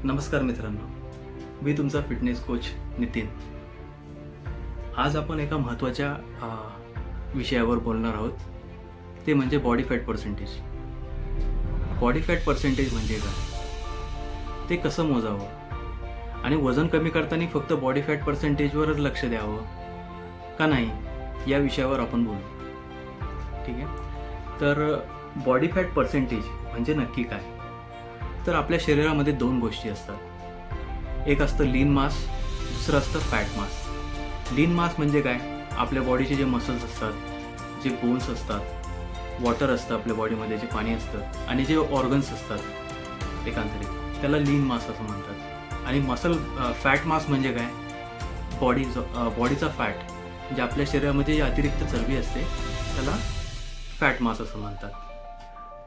नमस्कार मित्रांनो, मी तुमचा फिटनेस कोच नितीन. आज आपण एका महत्त्वाच्या विषयावर बोलणार आहोत. ते म्हणजे body fat percentage. Body fat percentage म्हणजे काय, ते कसं मोजावं आणि वजन कमी करताना फक्त बॉडी फॅट पर्सेंटेजवरच लक्ष द्यावं का नाही, या विषयावर आपण बोलू. ठीक आहे. तर बॉडी फॅट पर्सेंटेज म्हणजे नक्की काय. तर आपल्या शरीरामध्ये दोन गोष्टी असतात. एक असतं लीन मास, दुसरं असतं फॅट मास. लीन मास म्हणजे काय, आपल्या बॉडीचे जे मसल्स असतात, जे बोन्स असतात, वॉटर असतं आपल्या बॉडीमध्ये, जे पाणी असतं, आणि जे ऑर्गन्स असतात एकांतरित, त्याला लीन मास असं म्हणतात. आणि फॅट मास म्हणजे काय, बॉडीचा फॅट, म्हणजे आपल्या शरीरामध्ये जे अतिरिक्त चरबी असते त्याला फॅट मास असं म्हणतात.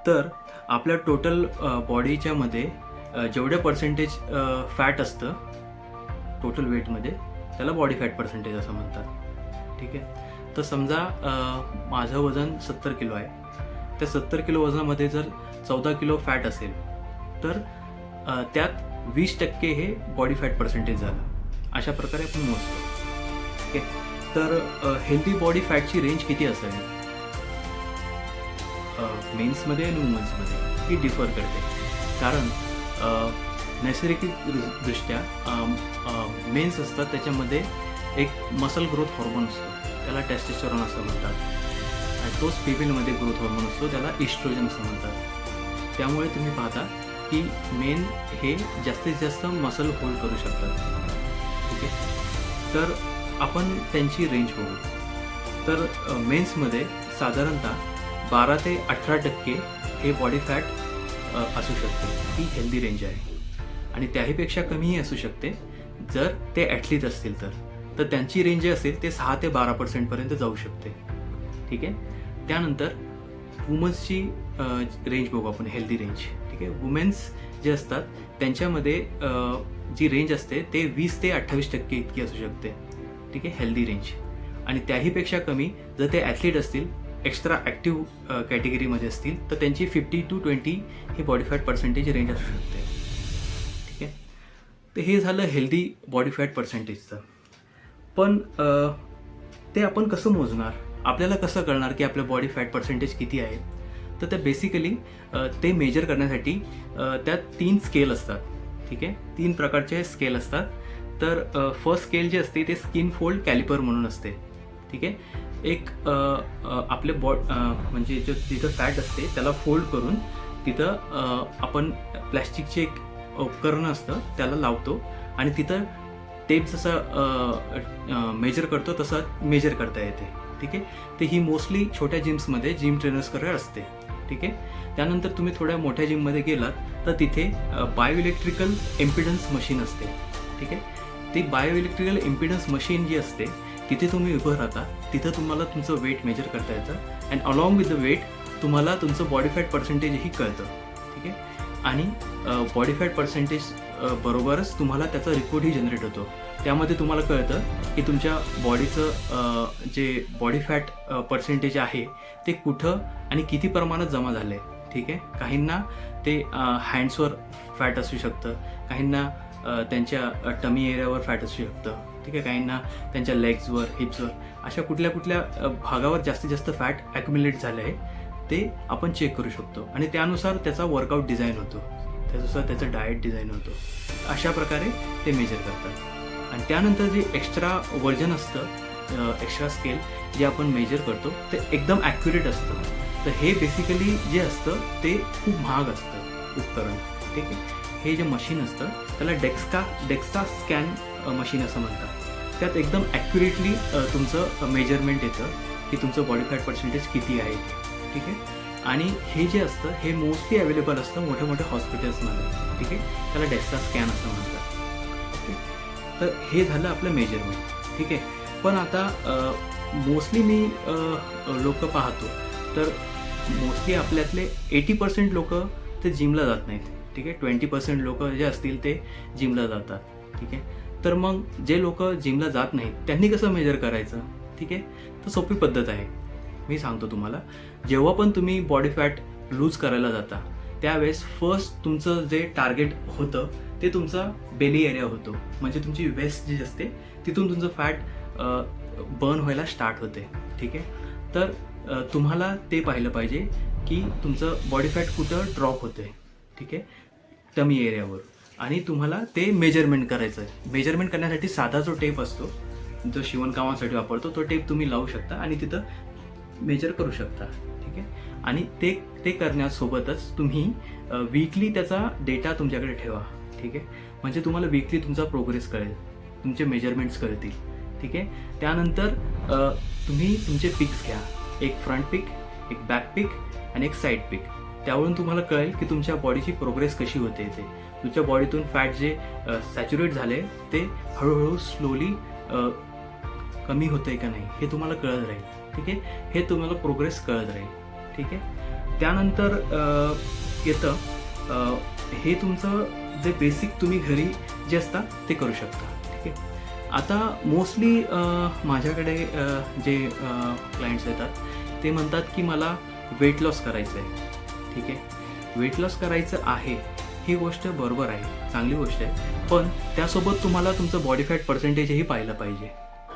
तर आपल्या टोटल बॉडीच्या मध्ये जेवढे पर्सेंटेज फॅट असतं टोटल वेटमध्ये, त्याला बॉडी फॅट पर्सेंटेज असं म्हणतात. ठीक आहे. तर समजा माझं वजन 70 किलो आहे. त्या 70 किलो वजनामध्ये जर 14 किलो फॅट असेल तर त्यात 20% हे बॉडी फॅट पर्सेंटेज झालं. अशा प्रकारे आपण मोजतो. ओके. तर हेल्दी बॉडी फॅटची रेंज किती असावी मेन्समध्ये आणि वुमन्समध्ये, ही डिफर करते. कारण नैसर्गिकदृष्ट्या मेन्स असतात त्याच्यामध्ये एक मसल ग्रोथ हॉर्मोन असतो, त्याला टेस्टोस्टेरोन असं म्हणतात. आणि तोच फिमेलमध्ये ग्रोथ हॉर्मोन असतो, त्याला इस्ट्रोजन असं म्हणतात. त्यामुळे तुम्ही पाहता की मेन हे जास्तीत जास्त मसल होल्ड करू शकतात. ठीक आहे. तर आपण त्यांची रेंज बघू. तर मेन्समध्ये साधारणतः 12 ते 18% हे बॉडी फॅट असू शकते. ही हेल्दी रेंज आहे. आणि त्याहीपेक्षा कमीही असू शकते जर ते ॲथलीट असतील तर त्यांची रेंज जे असेल ते 6 ते 12% पर्यंत जाऊ शकते. ठीक आहे. त्यानंतर वुमन्सची रेंज बघू आपण, हेल्दी रेंज. ठीक आहे. वुमेन्स जे असतात त्यांच्यामध्ये जी रेंज असते ते 20 ते 28% इतकी असू शकते. ठीक आहे, हेल्दी रेंज. आणि त्याहीपेक्षा कमी जर ते ॲथलीट असतील, एक्स्ट्रा ॲक्टिव्ह कॅटेगरीमध्ये असतील, तर त्यांची 50 to 20 he body fat percentage range असू शकते. ठीक आहे. तर हे झालं हेल्दी बॉडी फॅट पर्सेंटेजचं. पण ते आपण कसं मोजणार, आपल्याला कसं कळणार की आपलं बॉडी फॅट पर्सेंटेज किती आहे. तर ते बेसिकली ते मेजर करण्यासाठी त्यात 3 स्केल असतात. ठीक आहे. 3 प्रकारचे स्केल असतात. तर फर्स्ट स्केल जे असते ते स्किन फोल्ड कॅलिपर म्हणून असते. ठीक आहे. एक आपले म्हणजे जिथं फॅट असते त्याला फोल्ड करून तिथं आपण प्लॅस्टिकचे एक उपकरण असतं त्याला लावतो आणि तिथं टेप जसं मेजर करतो तसं मेजर करता येते. ठीक आहे. ते ही मोस्टली छोट्या जिम्समध्ये जिम ट्रेनर्सकडे असते. ठीक आहे. त्यानंतर तुम्ही थोड्या मोठ्या जिममध्ये गेलात तर तिथे बायोइलेक्ट्रिकल इम्पिडन्स मशीन असते. ठीक आहे. ती बायोइलेक्ट्रिकल इम्पिडन्स मशीन जी असते तिथे तुम्ही उभं राहता, तिथं तुम्हाला तुमचं वेट मेजर करता येतं and along with the weight तुम्हाला तुमचं बॉडी फॅट पर्सेंटेजही कळतं. ठीक आहे. आणि बॉडी फॅट पर्सेंटेज बरोबरच तुम्हाला त्याचा रिपोर्टही जनरेट होतो. त्यामध्ये तुम्हाला कळतं की तुमच्या बॉडीचं जे बॉडी फॅट पर्सेंटेज आहे ते कुठं आणि किती प्रमाणात जमा झालं आहे. ठीक आहे. काहींना ते हँड्सवर फॅट असू शकतं, काहींना त्यांच्या टमी एरियावर फॅट असू शकतं. ठीक आहे. काहींना त्यांच्या लेग्सवर, हिप्सवर, अशा कुठल्या भागावर जास्तीत जास्त फॅट ॲक्युम्युलेट झालं आहे ते आपण चेक करू शकतो. आणि त्यानुसार त्याचा वर्कआउट डिझाईन होतो, त्यानुसार त्याचं डाएट डिझाईन होतो. अशा प्रकारे ते मेजर करतात. आणि त्यानंतर जे एक्स्ट्रा वजन असतं, एक्स्ट्रा स्केल जे आपण मेजर करतो ते एकदम ॲक्युरेट असतं. तर हे बेसिकली जे असतं ते खूप महाग असतं उपकरण. ठीक आहे. हे जे मशीन असतं त्याला डेक्सा स्कॅन मशीन असं म्हणतात. त्यात एकदम ॲक्युरेटली तुमचं मेजरमेंट येतं की तुमचं बॉडी फॅट पर्सेंटेज किती आहे. ठीक आहे. आणि हे जे असतं हे मोस्टली अवेलेबल असतं मोठ्या मोठ्या हॉस्पिटल्समध्ये. ठीक आहे. त्याला डेक्सा स्कॅन असं म्हणतात. ओके. तर हे झालं आपलं मेजरमेंट. ठीक आहे. पण आता मोस्टली मी लोक पाहतो तर मोस्टली आपल्यातले 80% लोक ते जिमला जात नाहीत. ठीक आहे. 20% लोक जे असतील ते जिमला जातात. ठीक आहे. तर मग जे लोक जिमला जात नाहीत त्यांनी कसं मेजर करायचं. ठीक आहे. तर सोपी पद्धत आहे, मी सांगतो तुम्हाला. जेव्हा पण तुम्ही बॉडी फॅट लूज करायला जाता त्यावेळेस फर्स्ट तुमचं जे टार्गेट होतं ते तुमचा बेली एरिया होतो, म्हणजे तुमची वेस्ट जी असते तिथून तुमचं फॅट बर्न व्हायला स्टार्ट होते. ठीक आहे, तर तुम्हाला ते पाहिलं पाहिजे की तुमचं बॉडी फॅट कुठं ड्रॉप होते. ठीक आहे, टमी एरियावर, आणि तुम्हाला ते मेजरमेंट करायचं आहे. मेजरमेंट करण्यासाठी साधा जो टेप असतो जो शिवणकामासाठी वापरतो तो टेप तुम्ही लावू शकता आणि तिथं मेजर करू शकता. ठीक आहे, आणि ते करण्यासोबतच तुम्ही वीकली त्याचा डेटा तुमच्याकडे ठेवा. ठीक आहे, म्हणजे तुम्हाला वीकली तुमचा प्रोग्रेस कळेल, तुमचे मेजरमेंट्स कळतील. ठीक आहे, त्यानंतर तुम्ही तुमचे पिक्स घ्या, एक फ्रंट पिक, एक बॅक पिक आणि एक साईड पिक. त्यावरून तुम्हाला कळेल की तुमच्या बॉडीची प्रोग्रेस कशी होते. ते तुमच्या बॉडीतून फॅट जे सॅच्युरेट झाले ते हळूहळू स्लोली कमी होतंय का नाही हे तुम्हाला कळत राहील. ठीक आहे, हे तुम्हाला प्रोग्रेस कळत राहील. ठीक आहे, त्यानंतर येतं हे तुमचं जे बेसिक तुम्ही घरी जे असतात ते करू शकता. ठीक आहे, आता मोस्टली माझ्याकडे जे क्लायंट्स येतात ते म्हणतात की मला वेट लॉस करायचं आहे. ठीक आहे, वेट लॉस करायचं आहे, ही गोष्ट बरोबर आहे, चांगली गोष्ट आहे, पण त्यासोबत तुम्हाला तुमचं बॉडी फॅट पर्सेंटेजही पाहिलं पाहिजे.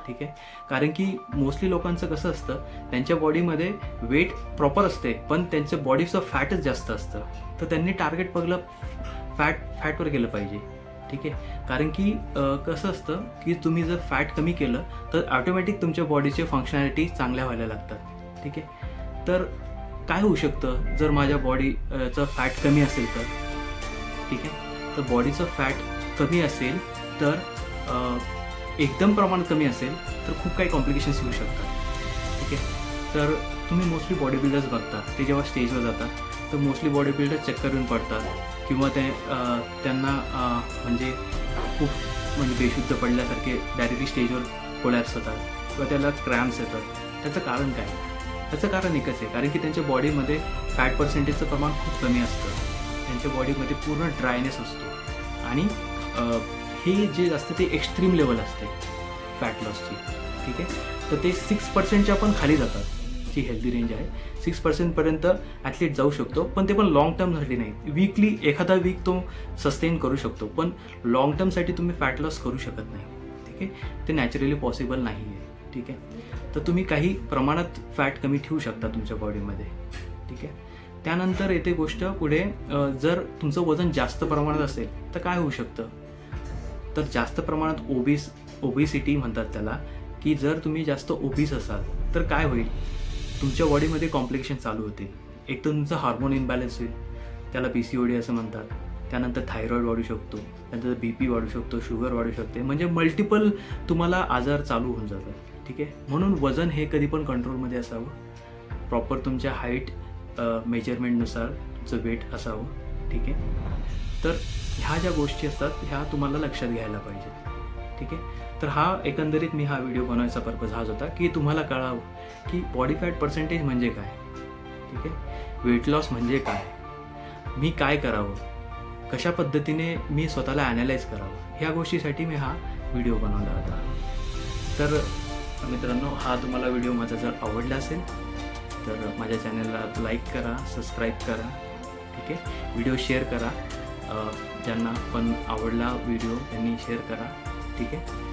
ठीक आहे, कारण की मोस्टली लोकांचं कसं असतं, त्यांच्या बॉडीमध्ये वेट प्रॉपर असते पण त्यांचं बॉडीचं फॅटच जास्त असतं, तर त्यांनी टार्गेट बघलं फॅटवर गेलं पाहिजे. ठीक आहे, कारण की कसं असतं की तुम्ही जर फॅट कमी केलं तर ऑटोमॅटिक तुमच्या बॉडीचे फंक्शनॅलिटी चांगल्या व्हायला लागतात. ठीक आहे, तर काय होऊ शकतं जर माझ्या बॉडीचं फॅट कमी असेल तर. ठीक आहे, तर बॉडीचं फॅट कमी असेल तर एकदम प्रमाणात कमी असेल तर खूप काही कॉम्प्लिकेशन्स येऊ शकतात. ठीक आहे, तर तुम्ही मोस्टली बॉडी बिल्डर्स बघता, ते जेव्हा स्टेजवर जातात तर मोस्टली बॉडी बिल्डर चक्कर येऊन पडतात किंवा त्यांना म्हणजे खूप म्हणजे बेशुद्ध पडल्यासारखे डायरेक्टली स्टेजवर कोलॅप्स होतात किंवा त्याला क्रॅम्प्स येतात. त्याचं कारण काय? त्याचं कारण एकच आहे, कारण की त्यांच्या बॉडीमध्ये फॅट पर्सेंटेजचं प्रमाण खूप कमी असतं, त्यांच्या बॉडीमध्ये पूर्ण ड्रायनेस असतो आणि हे जे असतं ते एक्स्ट्रीम लेवल असते फॅट लॉसची. ठीक आहे, तर ते 6%च्या पण खाली जातात, जी हेल्दी रेंज आहे 6%पर्यंत ॲथलीट जाऊ शकतो, पण ते पण लॉंग टर्मसाठी नाही. वीकली एखादा वीक तो सस्टेन करू शकतो, पण लॉंग टर्मसाठी तुम्ही फॅट लॉस करू शकत नाही. ठीक आहे, ते नॅचरली पॉसिबल नाही आहे. ठीक आहे, तर तुम्ही काही प्रमाणात फॅट कमी ठेवू शकता तुमच्या बॉडीमध्ये. ठीक आहे, त्यानंतर येते गोष्ट पुढे, जर तुमचं वजन जास्त प्रमाणात असेल तर काय होऊ शकतं, तर जास्त प्रमाणात ओबेसिटी म्हणतात त्याला, की जर तुम्ही जास्त ओबीस असाल तर काय होईल, तुमच्या बॉडीमध्ये कॉम्प्लिकेशन चालू होतील. एक तर तुमचं हार्मोन इनबॅलन्स होईल, त्याला PCOD असं म्हणतात. त्यानंतर थायरॉईड वाढू शकतो, त्यानंतर BP वाढू शकतो, शुगर वाढू शकते, म्हणजे मल्टिपल तुम्हाला आजार चालू होऊन जातात. ठीक आहे, म्हणून वजन हे कधी पण कंट्रोलमध्ये असावं, प्रॉपर तुमच्या हाईट मेजरमेंटनुसार तुमचं वेट असावं. ठीक आहे, तर ह्या ज्या गोष्टी असतात ह्या तुम्हाला लक्षात घ्यायला पाहिजेत. ठीक आहे, तर एकंदरीत मी हा व्हिडिओ बनवायचा पर्पज हाच होता की तुम्हाला कळावं की बॉडी फॅट पर्सेंटेज म्हणजे काय. ठीक आहे, वेट लॉस म्हणजे काय, मी काय करावं, कशा पद्धतीने मी स्वतःला ॲनालाइज करावं, ह्या गोष्टीसाठी मी हा व्हिडिओ बनवला होता. तर मित्रांनो, हा तुम्हाला व्हिडिओ माझा जर आवडला असेल तर माझ्या चॅनलला लाईक करा, सबस्क्राईब करा. ठीक आहे, व्हिडिओ शेअर करा, ज्यांना पण आवडला व्हिडिओ त्यांनी शेअर करा. ठीक आहे,